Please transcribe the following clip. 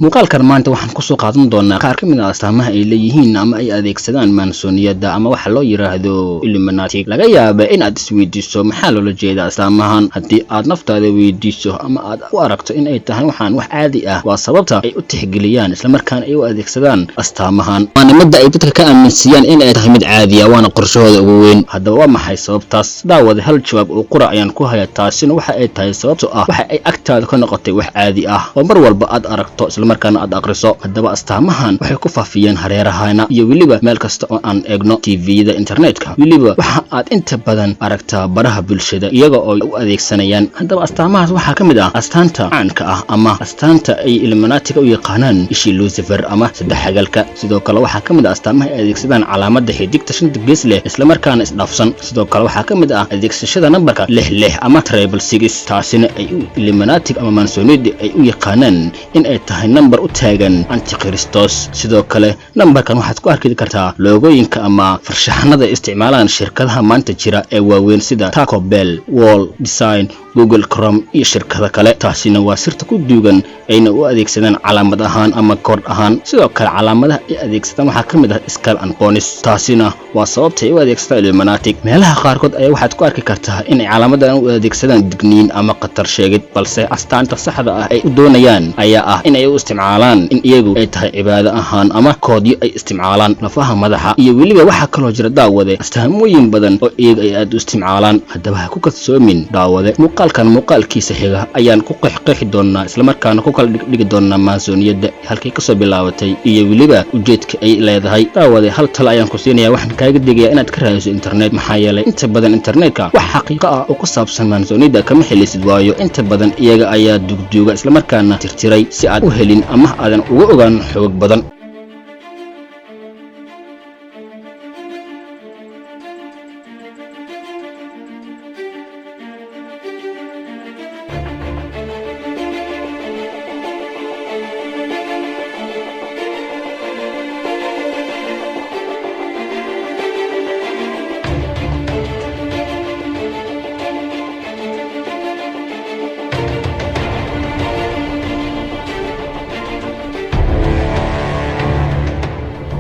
muuqaalkan maanta waxaan ku soo qaadan doonaa qaar ka mid ah astaamaha ay leeyihiin ama ay adeegsadaan maansooniyada ama waxa loo yiraahdo Illuminati. laga yaabaa in aad isweydiiso maxaa loola jeedaa astaamahan. haddii aad naftaada weydiiso ama aad u aragto in ay tahay waxaan wax caadi ah, waa sababta ay u tixgeliyaan isla markaana ay u adeegsadaan astaamahan. waana midda ay dadka ka aaminsiiyaan in ay tahay mid caadi ah, waana qorshahooda ugu weyn. haddaba waa maxay sababtaas? daawada hal jawaab oo qura ayaan ku hayaa, taasina waxa ay tahay sababtoo ah waxa ay agtaada ka noqotay wax caadi ah oo mar walba aad aragto isla markaana aad aqriso. haddaba astaamahan waxay ku faafiyeen hareerahana iyo weliba meel kasta oo aan eegno TV-da, internetka, weliba waxa aad inta badan aragtaa baraha bulshada iyaga oo u adeegsanayaan. haddaba astaamahaas waxaa ka mid ah astaanta caanka ah ama astaanta ay Illuminati u yaqaanaan ishii Lucifer ama saddex xagalka. sidoo kale waxaa ka mid ah astaamaha ay adeegsadaan calaamada xidigta shanta gees leh isla markaana isdhaafsan. sidoo kale waxaa ka mid ah adeegsashada nambarka 66 ama 666, taasina ay Illuminati ama maansooniyada ay u yaqaanaan in ay tahay nambar u taagan Antichristos. sidoo kale nambarkan waxaad ku arki kartaa loogooyinka ama farshaxanada isticmaalaan shirkadaha maanta jira ee waaweyn sida Taco Bell, Wall Design, Google Chrome iyo shirkado kale. taasina waa sirta ku duugan ayna u adeegsadaan calaamad ahaan ama kood ahaan. sidoo kale calaamadaha ay adeegsadaan waxaa ka mid ah Skull and Bones, taasina waa sababta ay u adeegsadaan Illuminati. meelaha qaarkood ayaa waxaad ku arki kartaa in ay calaamadan u adeegsadaan digniin ama khatar sheegid, balse astaanta saxda ah ay u doonayaan ayaa ah in ay u isticmaalaan in iyagu ay tahay cibaado ahaan ama koodyo ay isticmaalaan lafaha madaxa. iyo weliba waxaa kaloo jira daawade astaamooyin badan oo iyaga ay aad u isticmaalaan. haddaba ha ku kadsoomin daawade. muuqaalkan muuqaalkiisa xiga ayaan ku qeexqeexi doonaa isla markaana ku kala dhigi doonaa maansooniyada halkay kasoo bilaabatay iyo weliba ujeedka ay leedahay. daawade hal talo ayaan ku siinayaa, waxaan kaaga digayaa inaad ka raadiso internet, maxaa yeelay inta badan internetka wax xaqiiqo ah oo ku saabsan maansooniyada kama helisid, waayo inta badan iyaga ayaa dugduuga isla markaana tirtiray si aad u helin ama aadan uga ogaan xoog badan.